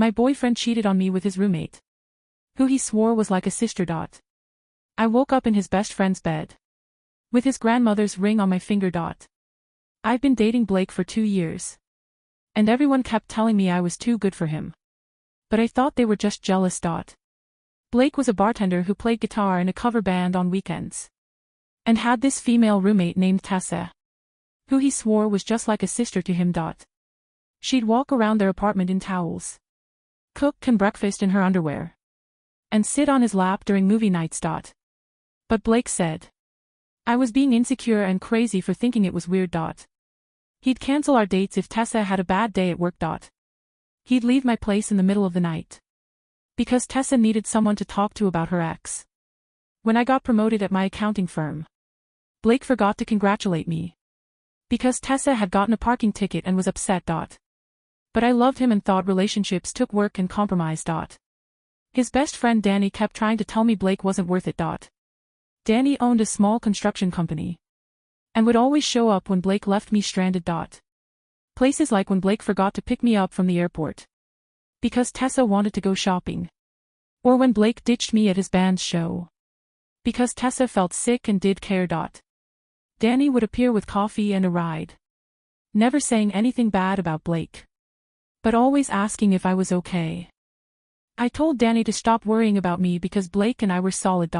My boyfriend cheated on me with his roommate, who he swore was like a sister. I woke up in his best friend's bed, with his grandmother's ring on my finger. I've been dating Blake for 2 years, and everyone kept telling me I was too good for him. But I thought they were just jealous. Blake was a bartender who played guitar in a cover band on weekends, and had this female roommate named Tessa, who he swore was just like a sister to him. She'd walk around their apartment in towels, cook him breakfast in her underwear, and sit on his lap during movie nights. But Blake said I was being insecure and crazy for thinking it was weird. He'd cancel our dates if Tessa had a bad day at work. He'd leave my place in the middle of the night, because Tessa needed someone to talk to about her ex. When I got promoted at my accounting firm, Blake forgot to congratulate me, because Tessa had gotten a parking ticket and was upset. But I loved him and thought relationships took work and compromise. His best friend Danny kept trying to tell me Blake wasn't worth it. Danny owned a small construction company, and would always show up when Blake left me stranded. Places like when Blake forgot to pick me up from the airport, because Tessa wanted to go shopping, or when Blake ditched me at his band's show, because Tessa felt sick and did care. Danny would appear with coffee and a ride, never saying anything bad about Blake, but always asking if I was okay. I told Danny to stop worrying about me because Blake and I were solid.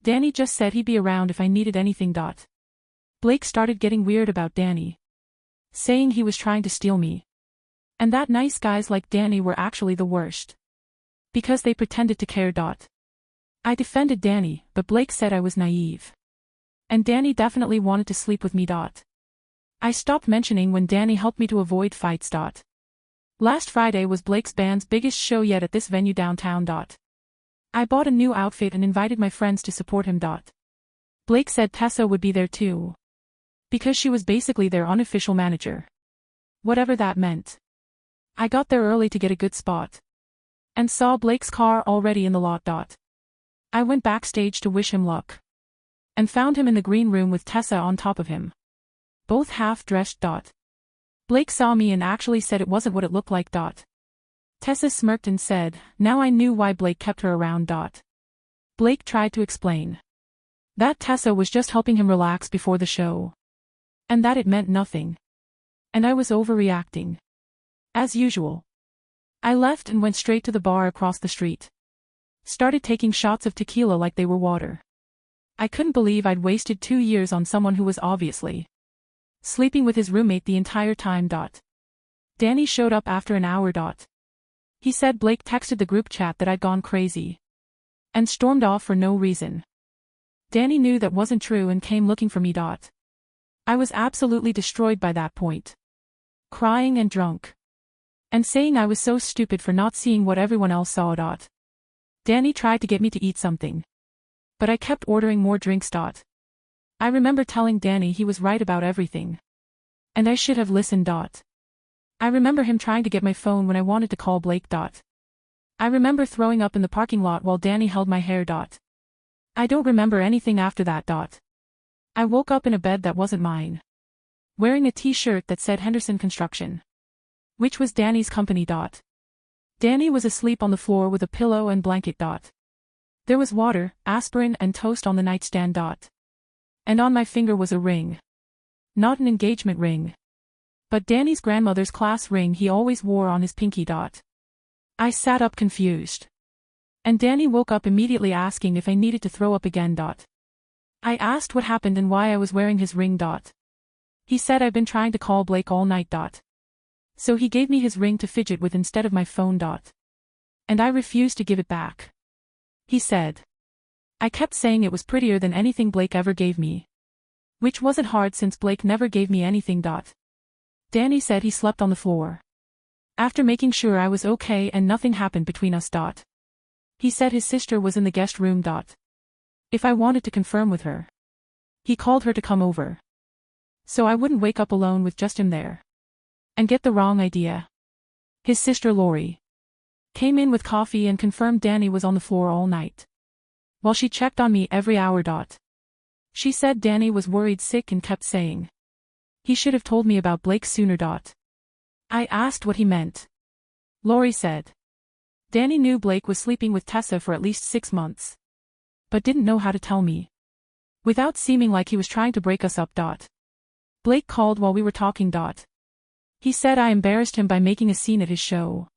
Danny just said he'd be around if I needed anything. Blake started getting weird about Danny, saying he was trying to steal me, and that nice guys like Danny were actually the worst, because they pretended to care. I defended Danny, but Blake said I was naive, and Danny definitely wanted to sleep with me. I stopped mentioning when Danny helped me to avoid fights. Last Friday was Blake's band's biggest show yet at this venue downtown. I bought a new outfit and invited my friends to support him. Blake said Tessa would be there too, because she was basically their unofficial manager, whatever that meant. I got there early to get a good spot, and saw Blake's car already in the lot. I went backstage to wish him luck, and found him in the green room with Tessa on top of him, both half-dressed. Blake saw me and actually said it wasn't what it looked like. Tessa smirked and said, now I knew why Blake kept her around. Blake tried to explain that Tessa was just helping him relax before the show, and that it meant nothing, and I was overreacting. As usual, I left and went straight to the bar across the street. Started taking shots of tequila like they were water. I couldn't believe I'd wasted 2 years on someone who was obviously sleeping with his roommate the entire time. Danny showed up after an hour. He said Blake texted the group chat that I'd gone crazy, and stormed off for no reason. Danny knew that wasn't true and came looking for me. I was absolutely destroyed by that point, crying and drunk, and saying I was so stupid for not seeing what everyone else saw. Danny tried to get me to eat something, but I kept ordering more drinks. I remember telling Danny he was right about everything, and I should have listened. I remember him trying to get my phone when I wanted to call Blake. I remember throwing up in the parking lot while Danny held my hair. I don't remember anything after that. I woke up in a bed that wasn't mine, wearing a t-shirt that said Henderson Construction, which was Danny's company. Danny was asleep on the floor with a pillow and blanket. There was water, aspirin and toast on the nightstand. And on my finger was a ring. Not an engagement ring, but Danny's grandmother's class ring he always wore on his pinky. I sat up confused, and Danny woke up immediately asking if I needed to throw up again. I asked what happened and why I was wearing his ring. He said I've been trying to call Blake all night. So he gave me his ring to fidget with instead of my phone. And I refused to give it back. He said I kept saying it was prettier than anything Blake ever gave me, which wasn't hard since Blake never gave me anything. Danny said he slept on the floor, after making sure I was okay and nothing happened between us. He said his sister was in the guest room. If I wanted to confirm with her, he called her to come over, so I wouldn't wake up alone with just him there, and get the wrong idea. His sister Lori came in with coffee and confirmed Danny was on the floor all night, while she checked on me every hour. She said Danny was worried sick and kept saying he should have told me about Blake sooner. I asked what he meant, Lori said. Danny knew Blake was sleeping with Tessa for at least 6 months. But didn't know how to tell me. Without seeming like he was trying to break us up. Blake called while we were talking. He said I embarrassed him by making a scene at his show.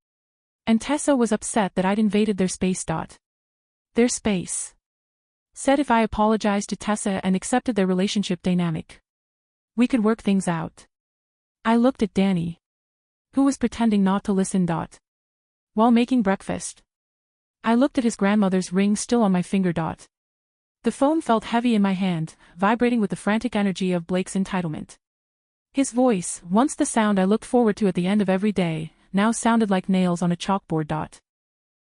And Tessa was upset that I'd invaded their space. Their space. Said if I apologized to Tessa and accepted their relationship dynamic, we could work things out. I looked at Danny, who was pretending not to listen. While making breakfast, I looked at his grandmother's ring still on my finger. The phone felt heavy in my hand, vibrating with the frantic energy of Blake's entitlement. His voice, once the sound I looked forward to at the end of every day, now sounded like nails on a chalkboard.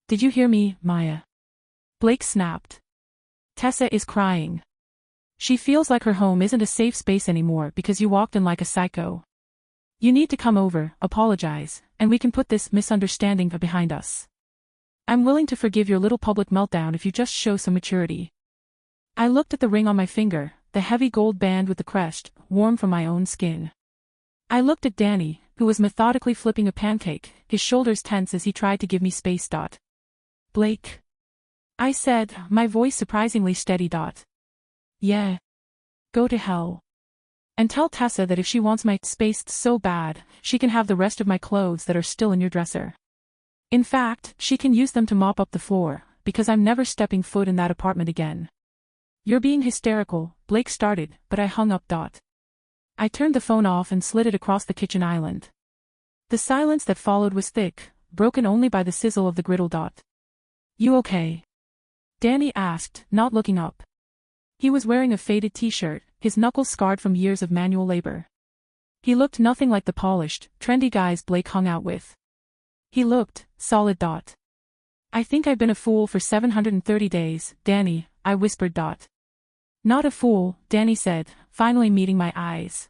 Did you hear me, Maya? Blake snapped. Tessa is crying. She feels like her home isn't a safe space anymore because you walked in like a psycho. You need to come over, apologize, and we can put this misunderstanding behind us. I'm willing to forgive your little public meltdown if you just show some maturity. I looked at the ring on my finger, the heavy gold band with the crest, warm from my own skin. I looked at Danny, who was methodically flipping a pancake, his shoulders tense as he tried to give me space. Blake. I said, my voice surprisingly steady. Yeah. Go to hell. And tell Tessa that if she wants my space so bad, she can have the rest of my clothes that are still in your dresser. In fact, she can use them to mop up the floor, because I'm never stepping foot in that apartment again. You're being hysterical, Blake started, but I hung up. I turned the phone off and slid it across the kitchen island. The silence that followed was thick, broken only by the sizzle of the griddle. You okay? Danny asked, not looking up. He was wearing a faded t-shirt, his knuckles scarred from years of manual labor. He looked nothing like the polished, trendy guys Blake hung out with. He looked solid. I think I've been a fool for 730 days, Danny, I whispered. Not a fool, Danny said, finally meeting my eyes.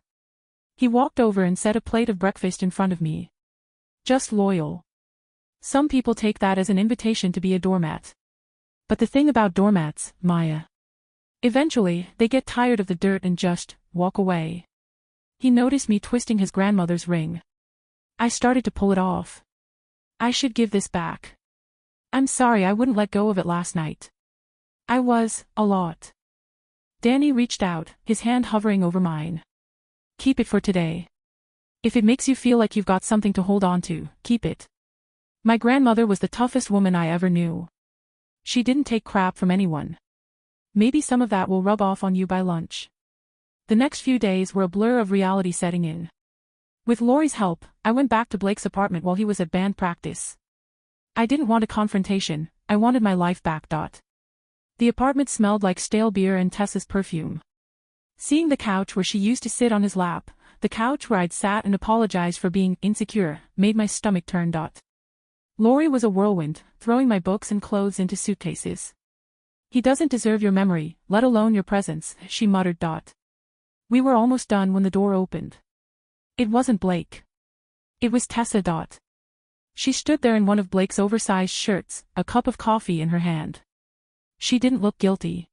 He walked over and set a plate of breakfast in front of me. Just loyal. Some people take that as an invitation to be a doormat. But the thing about doormats, Maya. Eventually, they get tired of the dirt and just walk away. He noticed me twisting his grandmother's ring. I started to pull it off. I should give this back. I'm sorry I wouldn't let go of it last night. I was, a lot. Danny reached out, his hand hovering over mine. Keep it for today. If it makes you feel like you've got something to hold on to, keep it. My grandmother was the toughest woman I ever knew. She didn't take crap from anyone. Maybe some of that will rub off on you by lunch. The next few days were a blur of reality setting in. With Lori's help, I went back to Blake's apartment while he was at band practice. I didn't want a confrontation, I wanted my life back. The apartment smelled like stale beer and Tessa's perfume. Seeing the couch where she used to sit on his lap, the couch where I'd sat and apologized for being insecure, made my stomach turn. Lori was a whirlwind, throwing my books and clothes into suitcases. He doesn't deserve your memory, let alone your presence, she muttered. We were almost done when the door opened. It wasn't Blake. It was Tessa. She stood there in one of Blake's oversized shirts, a cup of coffee in her hand. She didn't look guilty.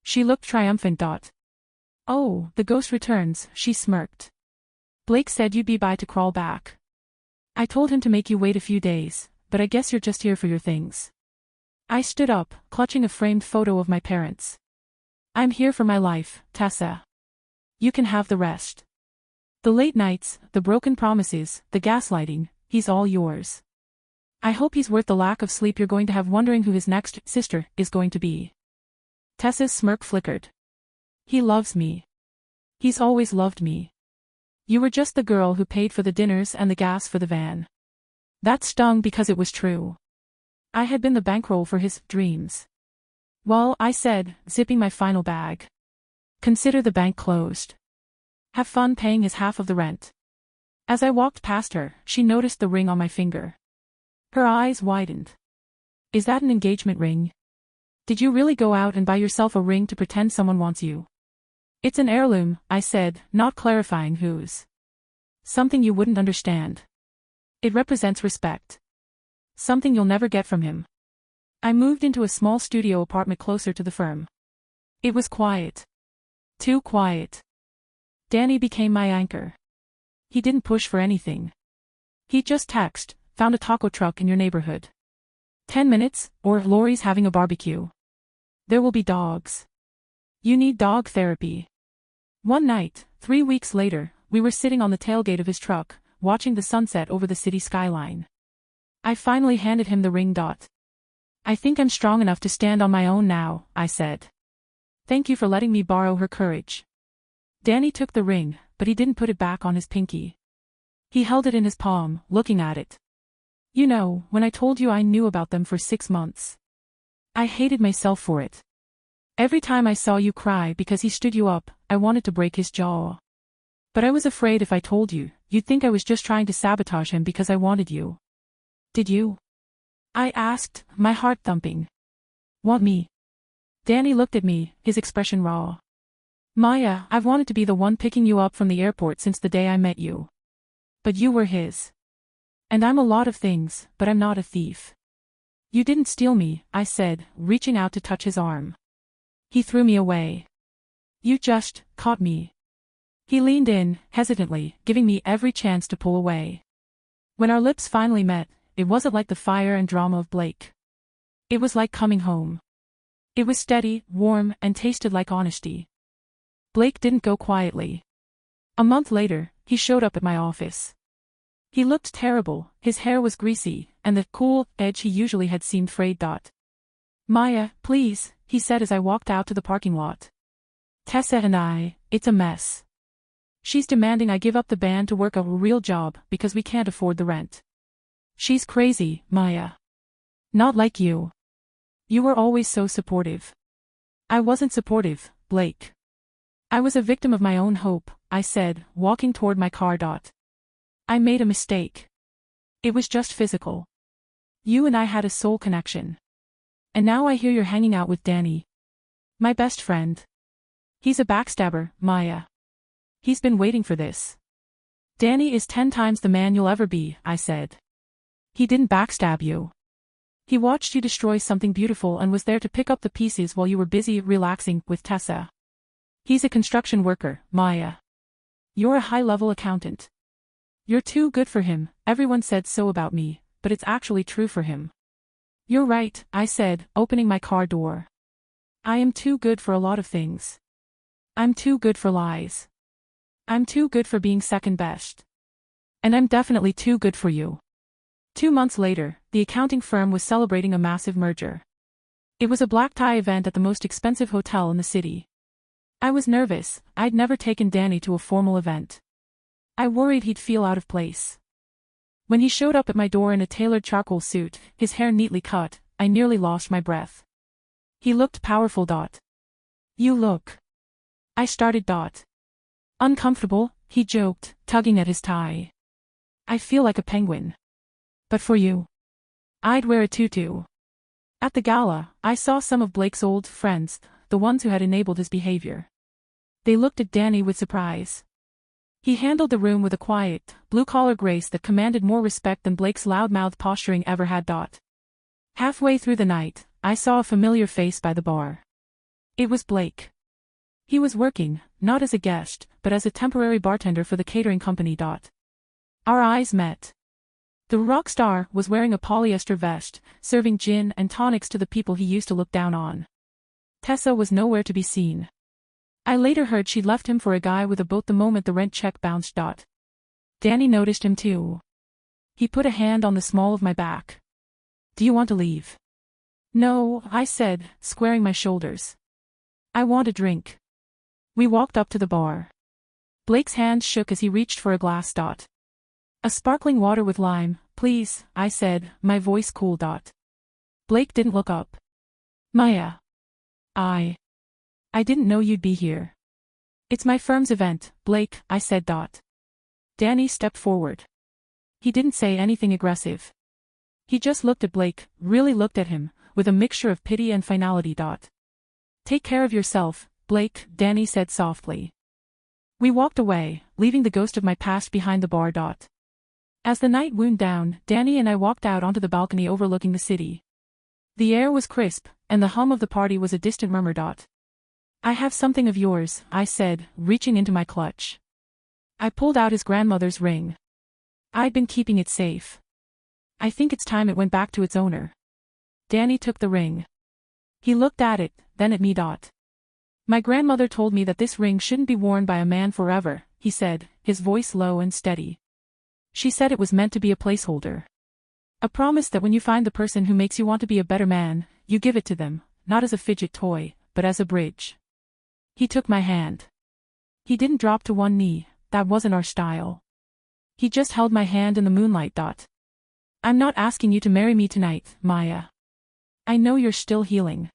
She looked triumphant. Oh, the ghost returns, she smirked. Blake said you'd be by to crawl back. I told him to make you wait a few days, but I guess you're just here for your things. I stood up, clutching a framed photo of my parents. I'm here for my life, Tessa. You can have the rest. The late nights, the broken promises, the gaslighting, he's all yours. I hope he's worth the lack of sleep you're going to have wondering who his next sister is going to be. Tessa's smirk flickered. He loves me. He's always loved me. You were just the girl who paid for the dinners and the gas for the van. That stung because it was true. I had been the bankroll for his dreams. Well, I said, zipping my final bag. Consider the bank closed. Have fun paying his half of the rent. As I walked past her, she noticed the ring on my finger. Her eyes widened. Is that an engagement ring? Did you really go out and buy yourself a ring to pretend someone wants you? It's an heirloom, I said, not clarifying whose. Something you wouldn't understand. It represents respect. Something you'll never get from him. I moved into a small studio apartment closer to the firm. It was quiet. Too quiet. Danny became my anchor. He didn't push for anything. He'd just text, found a taco truck in your neighborhood. 10 minutes, or Lori's having a barbecue. There will be dogs. You need dog therapy. One night, 3 weeks later, we were sitting on the tailgate of his truck, watching the sunset over the city skyline. I finally handed him the ring. I think I'm strong enough to stand on my own now, I said. Thank you for letting me borrow her courage. Danny took the ring, but he didn't put it back on his pinky. He held it in his palm, looking at it. You know, when I told you I knew about them for 6 months. I hated myself for it. Every time I saw you cry because he stood you up, I wanted to break his jaw. But I was afraid if I told you, you'd think I was just trying to sabotage him because I wanted you. Did you? I asked, my heart thumping. Want me? Danny looked at me, his expression raw. Maya, I've wanted to be the one picking you up from the airport since the day I met you. But you were his. And I'm a lot of things, but I'm not a thief. You didn't steal me, I said, reaching out to touch his arm. He threw me away. You just caught me. He leaned in, hesitantly, giving me every chance to pull away. When our lips finally met, it wasn't like the fire and drama of Blake. It was like coming home. It was steady, warm, and tasted like honesty. Blake didn't go quietly. A month later, he showed up at my office. He looked terrible, his hair was greasy, and the cool edge he usually had seemed frayed. Maya, please, he said as I walked out to the parking lot. Tessa and I, it's a mess. She's demanding I give up the band to work a real job because we can't afford the rent. She's crazy, Maya. Not like you. You were always so supportive. I wasn't supportive, Blake. I was a victim of my own hope, I said, walking toward my car. I made a mistake. It was just physical. You and I had a soul connection. And now I hear you're hanging out with Danny. My best friend. He's a backstabber, Maya. He's been waiting for this. Danny is 10 times the man you'll ever be, I said. He didn't backstab you. He watched you destroy something beautiful and was there to pick up the pieces while you were busy relaxing with Tessa. He's a construction worker, Maya. You're a high-level accountant. You're too good for him, everyone said so about me, but it's actually true for him. You're right, I said, opening my car door. I am too good for a lot of things. I'm too good for lies. I'm too good for being second best. And I'm definitely too good for you. 2 months later, the accounting firm was celebrating a massive merger. It was a black tie event at the most expensive hotel in the city. I was nervous, I'd never taken Danny to a formal event. I worried he'd feel out of place. When he showed up at my door in a tailored charcoal suit, his hair neatly cut, I nearly lost my breath. He looked powerful. You look. I started. Uncomfortable, he joked, tugging at his tie. I feel like a penguin. But for you, I'd wear a tutu. At the gala, I saw some of Blake's old friends, the ones who had enabled his behavior. They looked at Danny with surprise. He handled the room with a quiet, blue-collar grace that commanded more respect than Blake's loud-mouthed posturing ever had. Halfway through the night, I saw a familiar face by the bar. It was Blake. He was working, not as a guest, but as a temporary bartender for the catering company. Our eyes met. The rock star was wearing a polyester vest, serving gin and tonics to the people he used to look down on. Tessa was nowhere to be seen. I later heard she'd left him for a guy with a boat the moment the rent check bounced. Danny noticed him too. He put a hand on the small of my back. Do you want to leave? No, I said, squaring my shoulders. I want a drink. We walked up to the bar. Blake's hand shook as he reached for a glass. A sparkling water with lime, please, I said, my voice cool. Blake didn't look up. Maya. I didn't know you'd be here. It's my firm's event, Blake, I said. Danny stepped forward. He didn't say anything aggressive. He just looked at Blake, really looked at him, with a mixture of pity and finality. Take care of yourself, Blake, Danny said softly. We walked away, leaving the ghost of my past behind the bar. As the night wound down, Danny and I walked out onto the balcony overlooking the city. The air was crisp, and the hum of the party was a distant murmur. I have something of yours, I said, reaching into my clutch. I pulled out his grandmother's ring. I'd been keeping it safe. I think it's time it went back to its owner. Danny took the ring. He looked at it, then at me. My grandmother told me that this ring shouldn't be worn by a man forever, he said, his voice low and steady. She said it was meant to be a placeholder. A promise that when you find the person who makes you want to be a better man, you give it to them, not as a fidget toy, but as a bridge. He took my hand. He didn't drop to one knee, that wasn't our style. He just held my hand in the moonlight. I'm not asking you to marry me tonight, Maya. I know you're still healing.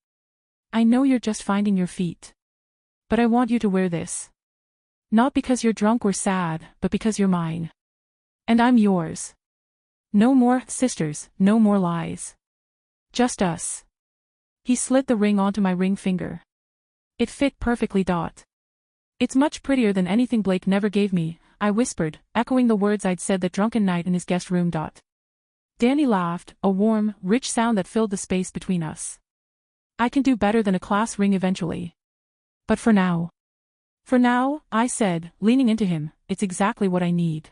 I know you're just finding your feet. But I want you to wear this. Not because you're drunk or sad, but because you're mine. And I'm yours. No more sisters, no more lies. Just us. He slid the ring onto my ring finger. It fit perfectly. It's much prettier than anything Blake never gave me, I whispered, echoing the words I'd said that drunken night in his guest room. Danny laughed, a warm, rich sound that filled the space between us. I can do better than a class ring eventually. But for now. For now, I said, leaning into him, it's exactly what I need.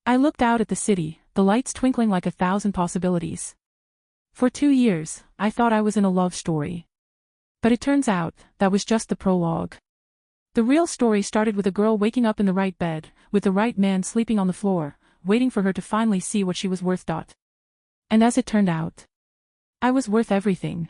I looked out at the city, the lights twinkling like 1,000 possibilities. For 2 years, I thought I was in a love story. But it turns out, that was just the prologue. The real story started with a girl waking up in the right bed, with the right man sleeping on the floor, waiting for her to finally see what she was worth. And as it turned out, I was worth everything.